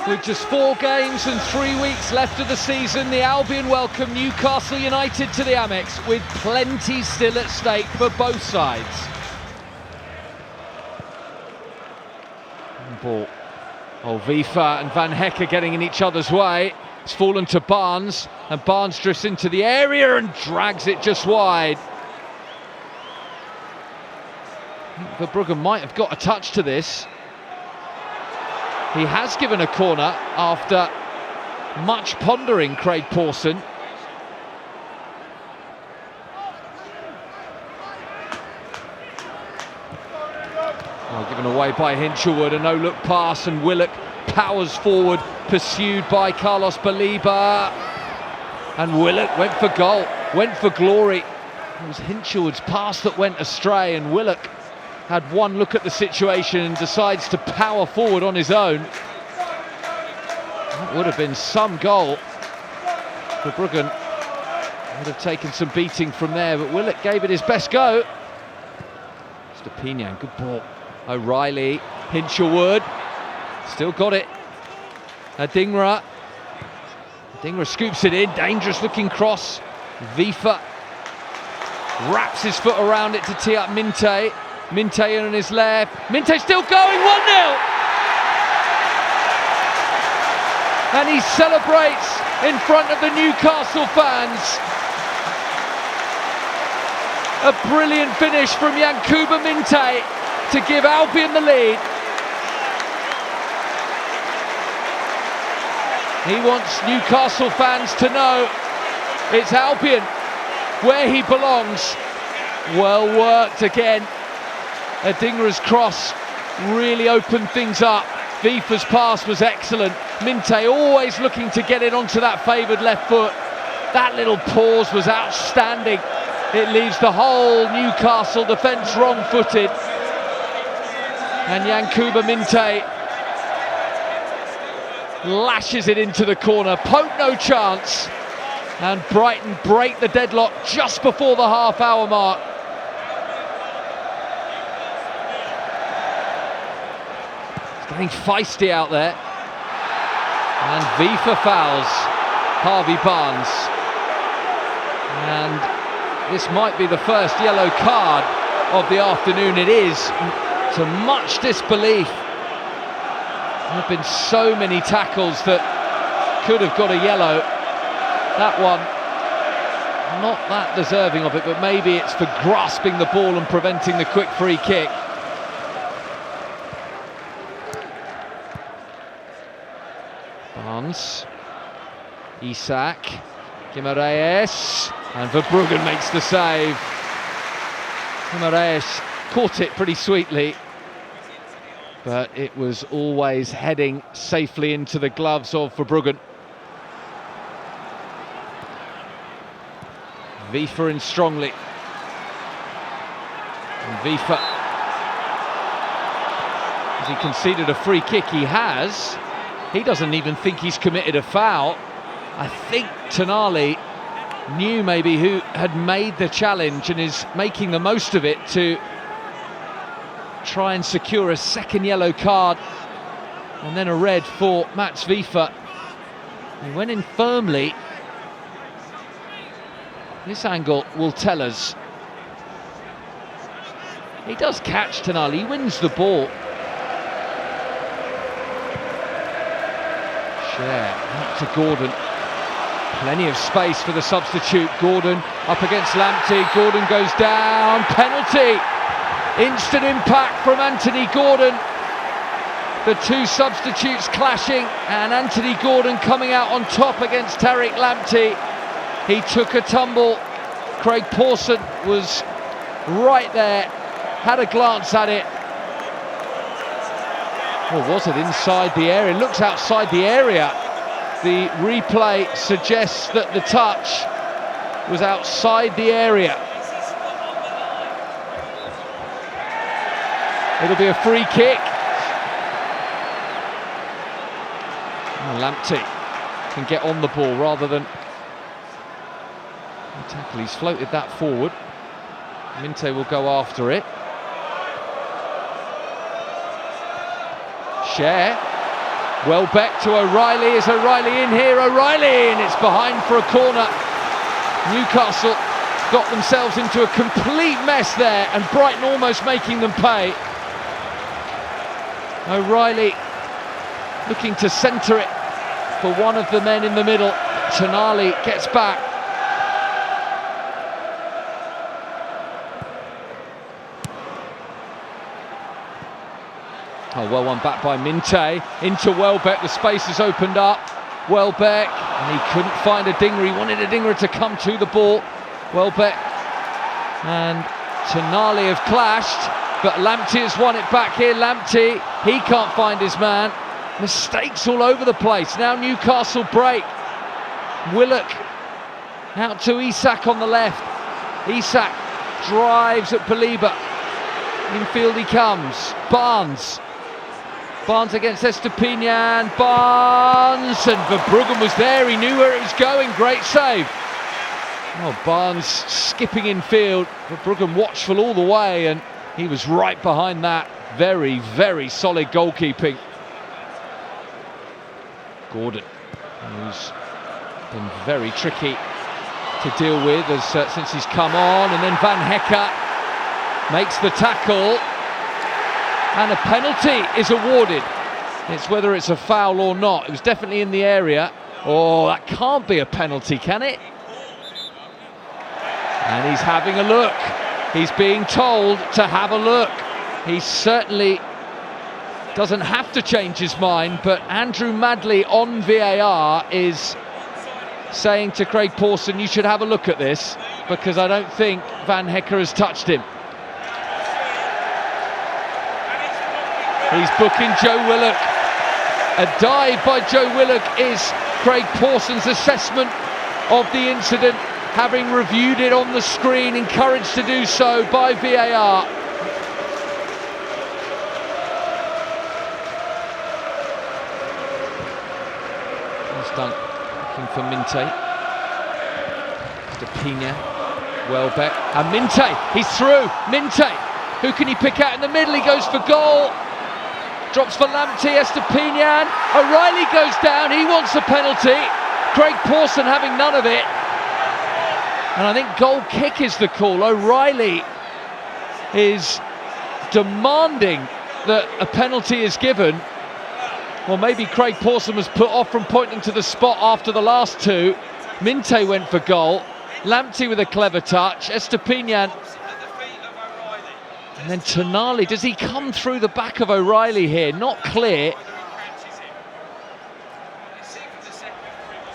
With just 4 games and 3 weeks left of the season, the Albion welcome Newcastle United to the Amex with plenty still at stake for both sides. Ball. Oh, Vifa and Van Hekke getting in each other's way. It's fallen to Barnes, and Barnes drifts into the area and drags it just wide. I think Verbruggen might have got a touch to this. He has given a corner after much pondering, Craig Pawson. Oh, given away by Hinchelwood, a no-look pass, and Willock powers forward, pursued by Carlos Baliba. And Willock went for goal, went for glory. It was Hinchelwood's pass that went astray, and Willock had one look at the situation and decides to power forward on his own. That would have been some goal. Verbruggen would have taken some beating from there, but Willock gave it his best go. Stepinian, good ball. O'Reilly, Hinchelwood, still got it. Adingra scoops it in, dangerous looking cross. Vifa wraps his foot around it to tee up Minte. Minte on his left, Minte still going, 1-0! And he celebrates in front of the Newcastle fans. A brilliant finish from Yankuba Minte to give Albion the lead. He wants Newcastle fans to know it's Albion where he belongs. Well worked again. Adingra's cross really opened things up. Vifa's pass was excellent. Minte always looking to get it onto that favoured left foot. That little pause was outstanding. It leaves the whole Newcastle defence wrong-footed. And Yankuba Minte lashes it into the corner. Pope no chance. And Brighton break the deadlock just before the half-hour mark. Getting feisty out there. And Vifa fouls Harvey Barnes. And this might be the first yellow card of the afternoon. It is, to much disbelief. There have been so many tackles that could have got a yellow. That one, not that deserving of it, but maybe it's for grasping the ball and preventing the quick free kick. Barnes, Isak, Guimaraes, and Verbruggen makes the save. Guimaraes caught it pretty sweetly, but it was always heading safely into the gloves of Verbruggen. Vifa in strongly. And Vifa, as he conceded a free kick, he doesn't even think he's committed a foul. I think Tonali knew maybe who had made the challenge and is making the most of it to try and secure a second yellow card and then a red for Mats Vifa. He went in firmly. This angle will tell us. He does catch Tonali, he wins the ball. Share out to Gordon. Plenty of space for the substitute. Gordon up against Lamptey. Gordon goes down. Penalty. Instant impact from Anthony Gordon. The two substitutes clashing, and Anthony Gordon coming out on top against Tariq Lamptey. He took a tumble. Craig Pawson was right there, had a glance at it. Or was it inside the area? It looks outside the area. The replay suggests that the touch was outside the area. It'll be a free kick. Lamptey can get on the ball rather than tackle. He's floated that forward. Minte will go after it. Share. Welbeck to O'Reilly. Is O'Reilly in here? O'Reilly! And it's behind for a corner. Newcastle got themselves into a complete mess there, and Brighton almost making them pay. O'Reilly looking to centre it for one of the men in the middle. Tonali gets back. Oh, well won back by Minte. Into Welbeck, the space has opened up. Welbeck, and he couldn't find a dinger. He wanted a dinger to come to the ball. Welbeck and Tonali have clashed, but Lamptey has won it back here. Lamptey, he can't find his man. Mistakes all over the place. Now Newcastle break. Willock out to Isak on the left. Isak drives at Baliba. Infield he comes. Barnes against Estepinian. Barnes, and Verbruggen was there. He knew where it was going. Great save. Oh, Barnes skipping in field. Verbruggen watchful all the way, and he was right behind that. Very, very solid goalkeeping. Gordon, who's been very tricky to deal with since he's come on, and then Van Hecke makes the tackle, and a penalty is awarded. It's whether it's a foul or not. It was definitely in the area. Oh, that can't be a penalty, can it? And he's having a look. He's being told to have a look. He certainly doesn't have to change his mind, but Andrew Madley on VAR is saying to Craig Pawson, you should have a look at this, because I don't think Van Hecke has touched him. He's booking Joe Willock. A dive by Joe Willock is Craig Pawson's assessment of the incident, having reviewed it on the screen, encouraged to do so by VAR. Done, looking for Minte. Stepina, Welbeck, and Minte, he's through. Minte, who can he pick out in the middle? He goes for goal. Drops for Lamptey. Estepinian. O'Reilly goes down. He wants a penalty. Craig Pawson having none of it. And I think goal kick is the call. O'Reilly is demanding that a penalty is given. Well, maybe Craig Pawson was put off from pointing to the spot after the last two. Minte went for goal. Lamptey with a clever touch. Estepinian. And then Tonali. Does he come through the back of O'Reilly here? Not clear.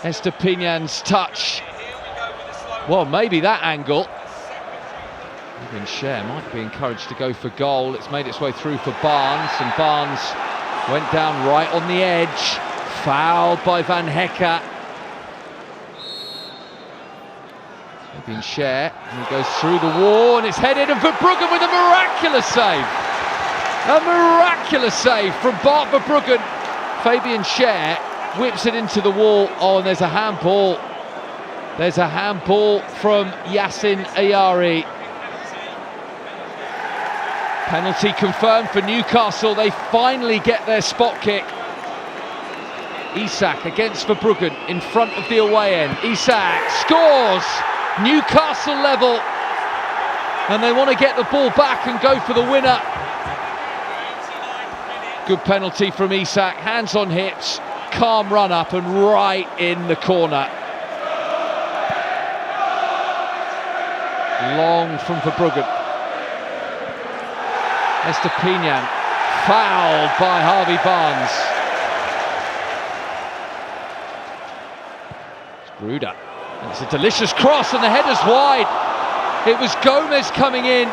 Estepinian's touch. Well, maybe that angle. Even Cher might be encouraged to go for goal. It's made its way through for Barnes, and Barnes went down right on the edge. Fouled by Van Hecke. Maybe Cher, and he goes through the wall, and it's headed, and Verbruggen with a miraculous save. A miraculous save from Bart Verbruggen. Fabian Cher whips it into the wall. Oh, and there's a handball. There's a handball from Yassin Ayari. Penalty confirmed for Newcastle. They finally get their spot kick. Isak against Verbruggen in front of the away end. Isak scores! Newcastle level. And they want to get the ball back and go for the winner. Good penalty from Isak. Hands on hips. Calm run up and right in the corner. Long from Verbruggen. Estepinian fouled by Harvey Barnes. It's Gruder. And it's a delicious cross, and the header's wide. It was Gomez coming in.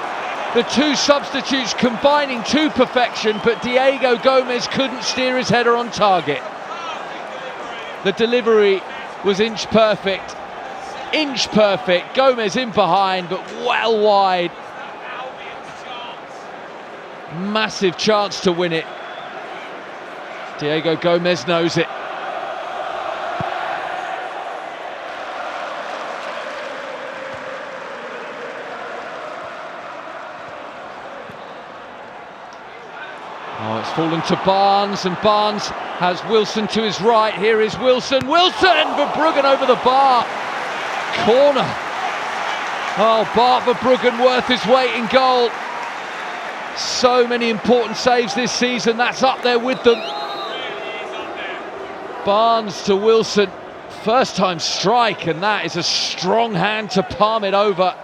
The two substitutes combining to perfection, but Diego Gomez couldn't steer his header on target. The delivery was inch perfect. Inch perfect. Gomez in behind, but well wide. Massive chance to win it. Diego Gomez knows it. Oh, it's fallen to Barnes, and Barnes has Wilson to his right. Here is Wilson. Wilson! Verbruggen over the bar. Corner. Oh, Bart Verbruggen worth his weight in gold. So many important saves this season. That's up there with them. Barnes to Wilson. First time strike, and that is a strong hand to palm it over.